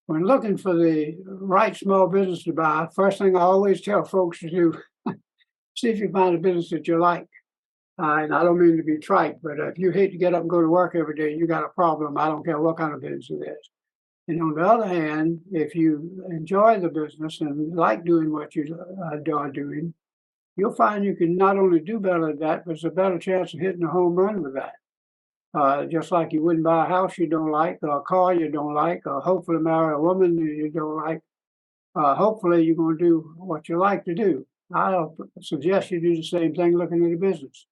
When looking for the right small business to buy, first thing I always tell folks to do, see if you find a business that you like. And I don't mean to be trite, but if you hate to get up and go to work every day, you got a problem. I don't care what kind of business it is. And on the other hand, if you enjoy the business and like doing what you are doing, you'll find you can not only do better at that, but there's a better chance of hitting a home run with that. Just like you wouldn't buy a house you don't like, or a car you don't like, or hopefully marry a woman you don't like. Hopefully you're going to do what you like to do. I'll suggest you do the same thing looking at a business.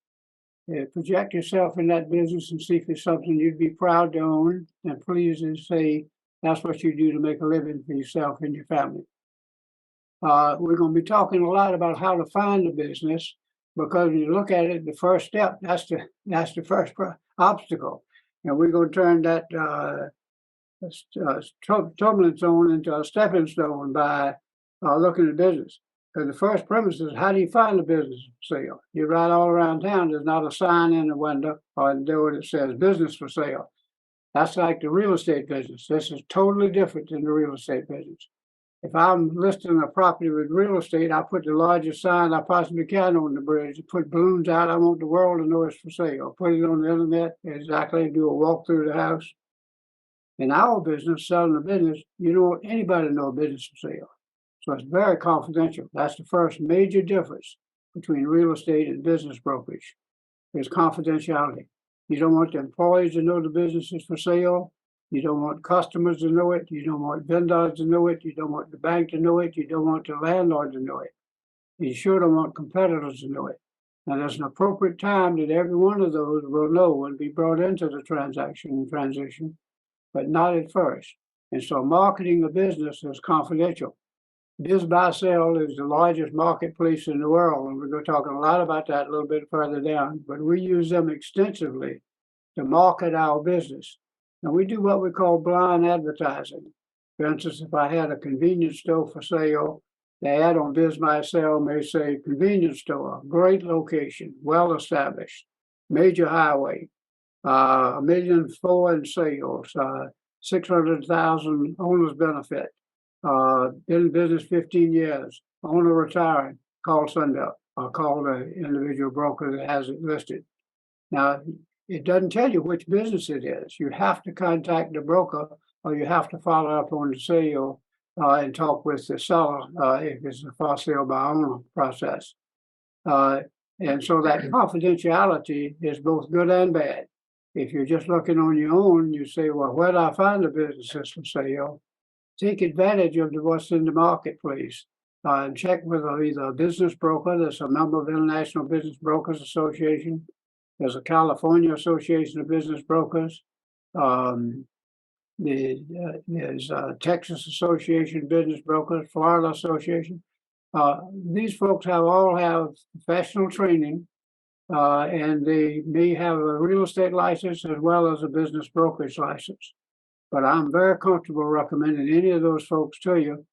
Project yourself in that business and see if it's something you'd be proud to own and pleased to say that's what you do to make a living for yourself and your family. We're going to be talking a lot about how to find a business, because when you look at it, the first step, that's the first obstacle. And we're going to turn that turbulent zone into a stepping stone by looking at business. Because the first premise is, how do you find a business for sale? You ride all around town, there's not a sign in the window or the door that says business for sale. That's like the real estate business. This is totally different than the real estate business. If I'm listing a property with real estate, I put the largest sign I possibly can on the bridge, put balloons out. I want the world to know it's for sale. Put it on the internet, exactly, do a walk through the house. In our business, selling a business, you don't want anybody to know a business for sale. So it's very confidential. That's the first major difference between real estate and business brokerage, is confidentiality. You don't want the employees to know the business is for sale. You don't want customers to know it. You don't want vendors to know it. You don't want the bank to know it. You don't want the landlord to know it. You sure don't want competitors to know it. Now, there's an appropriate time that every one of those will know and be brought into the transaction and transition, but not at first. And so marketing a business is confidential. Biz Buy Sell is the largest marketplace in the world, and we're going to talk a lot about that a little bit further down, but we use them extensively to market our business. And we do what we call blind advertising. For instance, if I had a convenience store for sale, the ad on Biz Buy Sell may say convenience store, great location, well established, major highway, $1.4 million in sales, 600,000 owner's benefit, been in business 15 years, owner retiring, call Sunbelt, or call the individual broker that has it listed. Now, it doesn't tell you which business it is. You have to contact the broker, or you have to follow up on the sale and talk with the seller if it's a for sale by owner process. And so that confidentiality is both good and bad. If you're just looking on your own, you say, well, where do I find the businesses for sale? Take advantage of what's in the marketplace and check with either a business broker. There's a member of the International Business Brokers Association. There's a California Association of Business Brokers. There's Texas Association of Business Brokers, Florida Association. These folks all have professional training, and they may have a real estate license as well as a business brokerage license. But I'm very comfortable recommending any of those folks to you.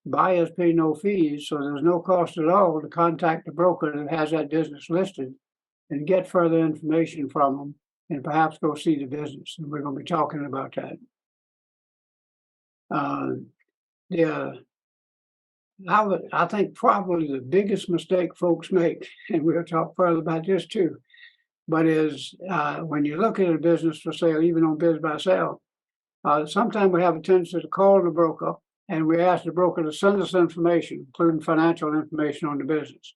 Buyers pay no fees, so there's no cost at all to contact the broker that has that business listed and get further information from them and perhaps go see the business. And we're going to be talking about that. I think probably the biggest mistake folks make, and we'll talk further about this too, but is when you look at a business for sale, even on Biz Buy Sell, sometimes we have a tendency to call the broker and we ask the broker to send us information, including financial information on the business.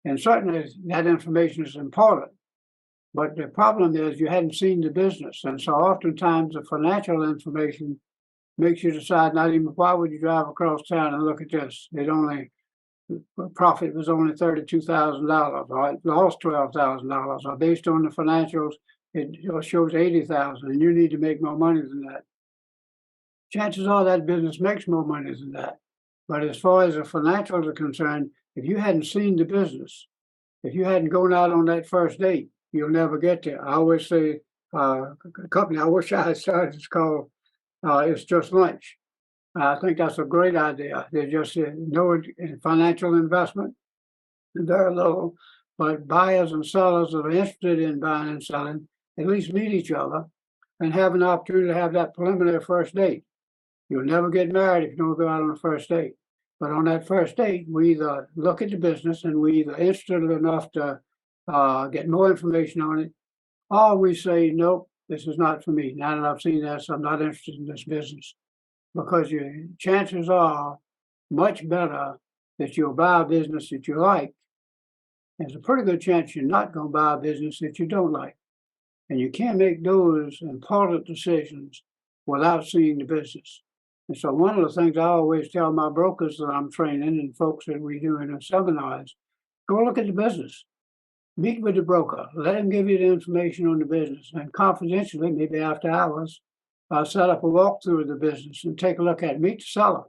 And certainly that information is important. But the problem is you hadn't seen the business. And so oftentimes the financial information makes you decide not even, why would you drive across town and look at this? Profit was only $32,000, or it lost $12,000, or based on the financials, it shows $80,000, and you need to make more money than that. Chances are that business makes more money than that. But as far as the financials are concerned, if you hadn't seen the business, if you hadn't gone out on that first date, you'll never get there. I always say, a company I wish I had started is called It's Just Lunch. I think that's a great idea. They just no financial investment, very little, but buyers and sellers that are interested in buying and selling at least meet each other and have an opportunity to have that preliminary first date. You'll never get married if you don't go out on a first date. But on that first date, we either look at the business and we either interested enough to get more information on it, or we say, nope, this is not for me. Now that I've seen this, I'm not interested in this business. Because your chances are much better that you'll buy a business that you like. There's a pretty good chance you're not going to buy a business that you don't like. And you can't make those important decisions without seeing the business. And so one of the things I always tell my brokers that I'm training and folks that we do in the seminars, go look at the business. Meet with the broker. Let him give you the information on the business. And confidentially, maybe after hours, set up a walkthrough of the business and take a look at it. Meet the seller.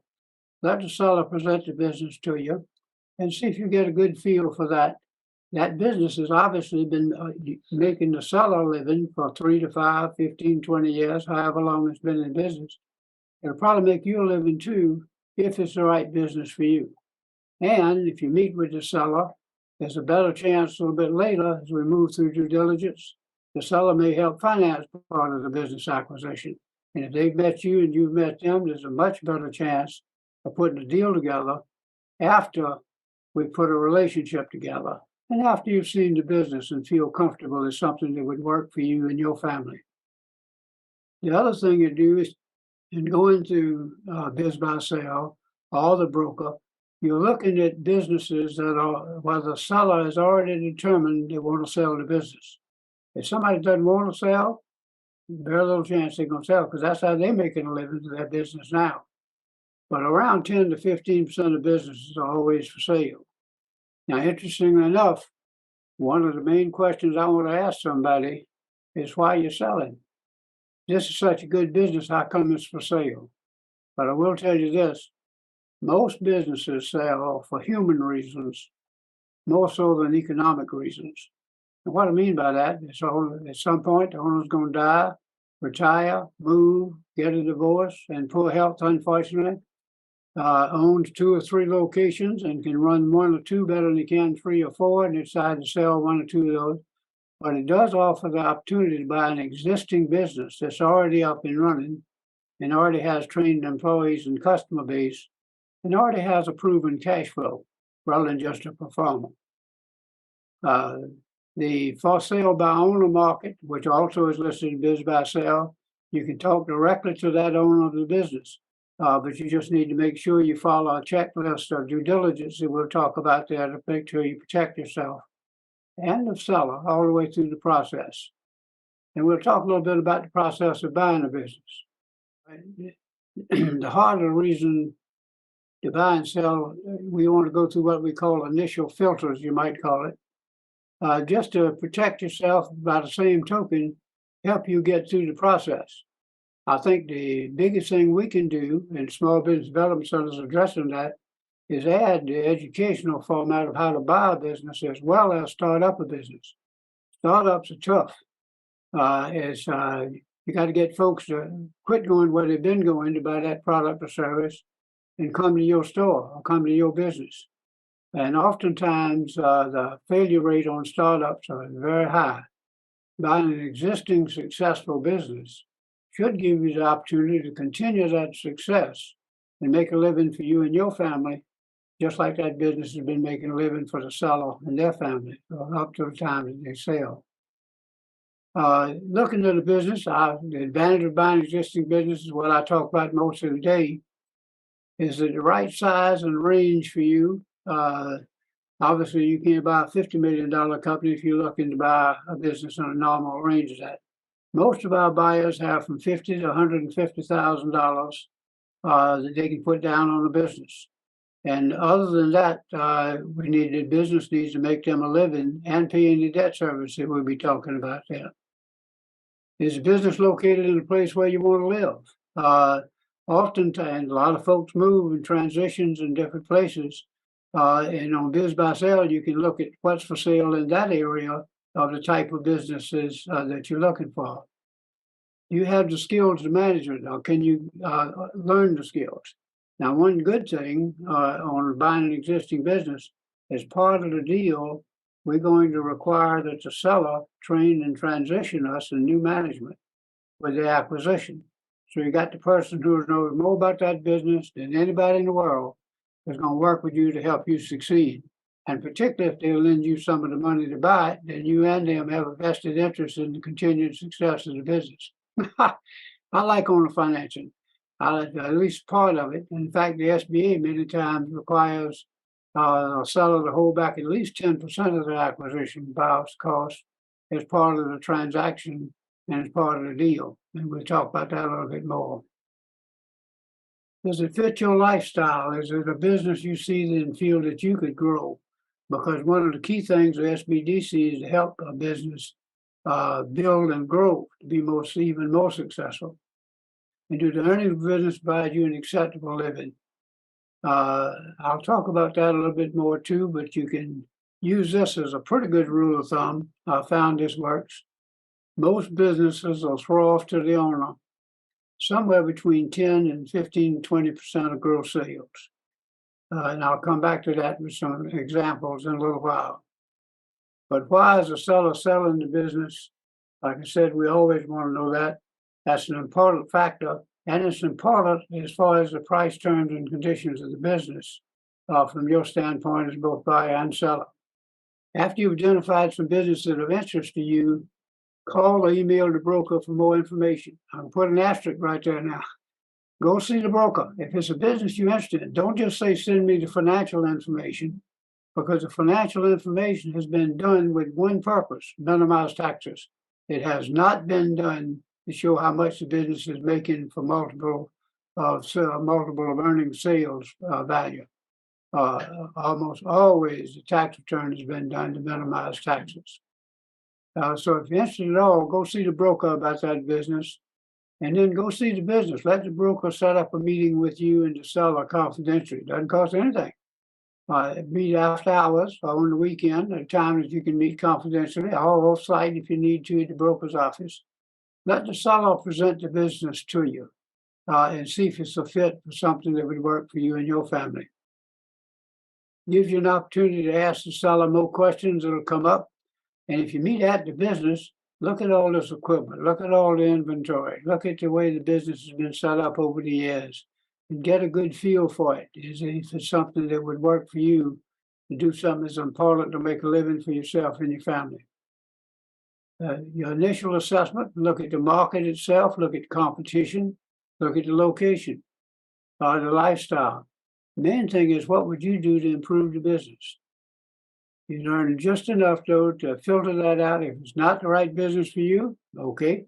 Let the seller present the business to you and see if you get a good feel for that. That business has obviously been making the seller a living for 3 to 5, 15, 20 years, however long it's been in business. It'll probably make you a living too if it's the right business for you. And if you meet with the seller, there's a better chance a little bit later as we move through due diligence, the seller may help finance part of the business acquisition. And if they've met you and you've met them, there's a much better chance of putting a deal together after we put a relationship together and after you've seen the business and feel comfortable it's something that would work for you and your family. The other thing you do is in going to biz buy sell or the broker, you're looking at businesses that are where the seller has already determined they want to sell the business. If somebody doesn't want to sell, very little chance they're going to sell because that's how they're making a living to their business now. But around 10 to 15% of businesses are always for sale. Now, interestingly enough, one of the main questions I want to ask somebody is why you're selling. This is such a good business, how come it's for sale? But I will tell you this, most businesses sell for human reasons, more so than economic reasons. And what I mean by that is at some point the owner's going to die, retire, move, get a divorce, and poor health, unfortunately. Owns 2 or 3 locations and can run 1 or 2 better than he can 3 or 4 and decide to sell 1 or 2 of those. But it does offer the opportunity to buy an existing business that's already up and running and already has trained employees and customer base and already has a proven cash flow rather than just a performer. The for sale by owner market, which also is listed in biz buy sell, you can talk directly to that owner of the business. But you just need to make sure you follow a checklist of due diligence that we'll talk about there to make sure you protect yourself and the seller all the way through the process. And we'll talk a little bit about the process of buying a business. The harder reason to buy and sell, we want to go through what we call initial filters, you might call it, just to protect yourself by the same token, help you get through the process. I think the biggest thing we can do, and Small Business Development Center is addressing that, is add the educational format of how to buy a business as well as start up a business. Startups are tough. You got to get folks to quit going where they've been going to buy that product or service and come to your store or come to your business. And oftentimes the failure rate on startups are very high. Buying an existing successful business should give you the opportunity to continue that success and make a living for you and your family, just like that business has been making a living for the seller and their family up to the time that they sell. Looking at the business, the advantage of buying existing business is what I talk about most of the day, is that the right size and range for you. Obviously, you can't buy a $50 million company if you're looking to buy a business in a normal range of that. Most of our buyers have from $50,000 to $150,000 that they can put down on a business. And other than that, the business needs to make them a living and pay any debt service that we'll be talking about there. Is the business located in a place where you want to live? Oftentimes, a lot of folks move and transitions in different places. And on Biz by Sale, you can look at what's for sale in that area of the type of businesses that you're looking for. You have the skills to manage it, or can you learn the skills? Now, one good thing on buying an existing business, as part of the deal, we're going to require that the seller train and transition us in new management with the acquisition. So you got the person who knows more about that business than anybody in the world is going to work with you to help you succeed. And particularly if they'll lend you some of the money to buy it, then you and them have a vested interest in the continued success of the business. I like owner financing. I like at least part of it. In fact, the SBA many times requires a seller to hold back at least 10% of their acquisition cost as part of the transaction and as part of the deal. And we'll talk about that a little bit more. Does it fit your lifestyle? Is it a business you see and feel that you could grow? Because one of the key things of SBDC is to help a business build and grow to be even more successful. And do the earnings of business provide you an acceptable living? I'll talk about that a little bit more too, but you can use this as a pretty good rule of thumb. I found this works. Most businesses will throw off to the owner somewhere between 10 and 15 to 20% of gross sales. And I'll come back to that with some examples in a little while. But why is a seller selling the business? Like I said, we always want to know that. That's an important factor. And it's important as far as the price, terms, and conditions of the business from your standpoint as both buyer and seller. After you've identified some businesses of interest to you, call or email the broker for more information. I'll put an asterisk right there now. Go see the broker. If it's a business you're interested in, don't just say, send me the financial information, because the financial information has been done with one purpose, minimize taxes. It has not been done to show how much the business is making for multiple of earning sales value. Almost always the tax return has been done to minimize taxes. So if you're interested at all, go see the broker about that business, and then go see the business. Let the broker set up a meeting with you and the seller confidentially. It doesn't cost anything. Meet after hours or on the weekend at a time that you can meet confidentially, or off-site if you need to at the broker's office. Let the seller present the business to you and see if it's a fit for something that would work for you and your family. Gives you an opportunity to ask the seller more questions that'll come up. And if you meet at the business, look at all this equipment, look at all the inventory, look at the way the business has been set up over the years, and get a good feel for it. If it's something that would work for you to do something that's important to make a living for yourself and your family. Your initial assessment, look at the market itself, look at competition, look at the location, the lifestyle. The main thing is, what would you do to improve the business? You learn just enough, though, to filter that out. If it's not the right business for you, okay.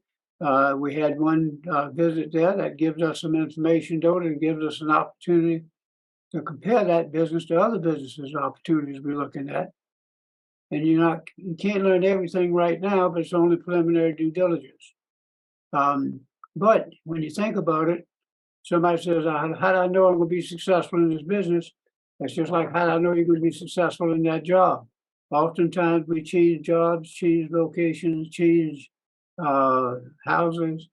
We had one visit there that gives us some information, though, that gives us an opportunity to compare that business to other businesses and opportunities we're looking at. And you can't learn everything right now, but it's only preliminary due diligence. But when you think about it, somebody says, how do I know I'm going to be successful in this business? It's just like, how do I know you're going to be successful in that job? Oftentimes we change jobs, change locations, change houses,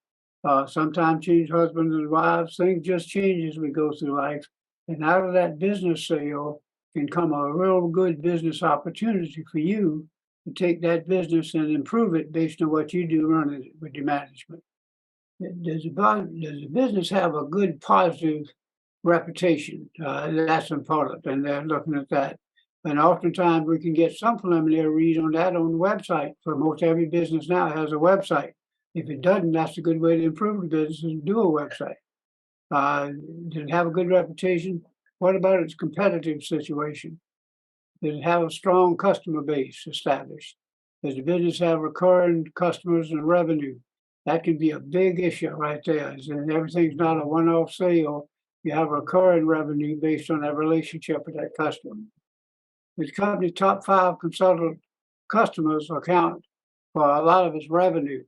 sometimes change husbands and wives. Things just change as we go through life. And out of that business sale can come a real good business opportunity for you to take that business and improve it based on what you do running it with your management. Does the business have a good positive reputation? That's important, and they're looking at that. And oftentimes we can get some preliminary read on that on the website. For most every business now has a website. If it doesn't, that's a good way to improve the business, is do a website. Does it have a good reputation? What about its competitive situation? Does it have a strong customer base established? Does the business have recurring customers and revenue? That can be a big issue right there. And everything's not a one-off sale. You have recurring revenue based on that relationship with that customer. The company's top 5 consultant customers account for a lot of its revenue.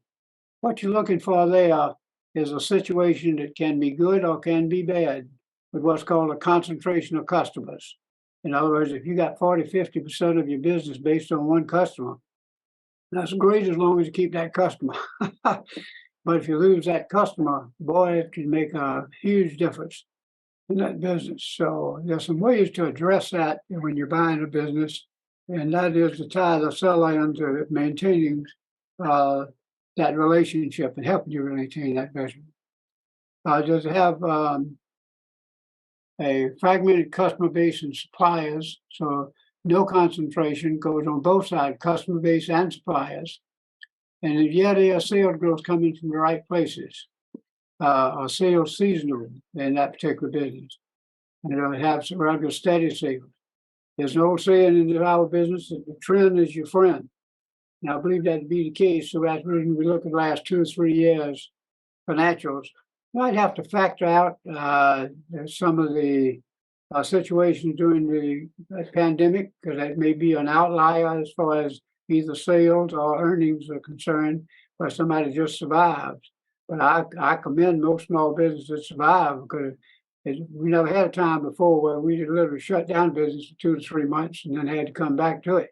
What you're looking for there is a situation that can be good or can be bad with what's called a concentration of customers. In other words, if you got 40, 50% of your business based on one customer, that's great as long as you keep that customer. But if you lose that customer, boy, it can make a huge difference in that business. So there's some ways to address that when you're buying a business, and that is to tie the seller into maintaining that relationship and helping you maintain that business. Does it have a fragmented customer base and suppliers? So no concentration, goes on both sides, customer base and suppliers. And yet there are sales growth coming from the right places. Are sales seasonal in that particular business? It have some regular steady sales. There's an old saying in our business that the trend is your friend. And I believe that to be the case. So as we look at the last 2 or 3 years financials, you might have to factor out some of the situations during the pandemic, because that may be an outlier as far as either sales or earnings are concerned, where somebody just survives. But I commend most small businesses that survive, because we never had a time before where we literally shut down business for 2 to 3 months and then had to come back to it.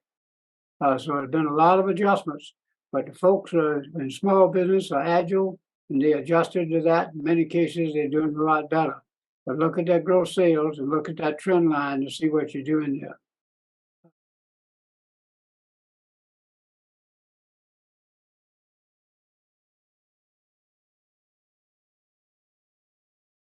So there's been a lot of adjustments, but the folks in small business are agile and they adjusted to that. In many cases, they're doing a lot better. But look at that gross sales and look at that trend line to see what you're doing there.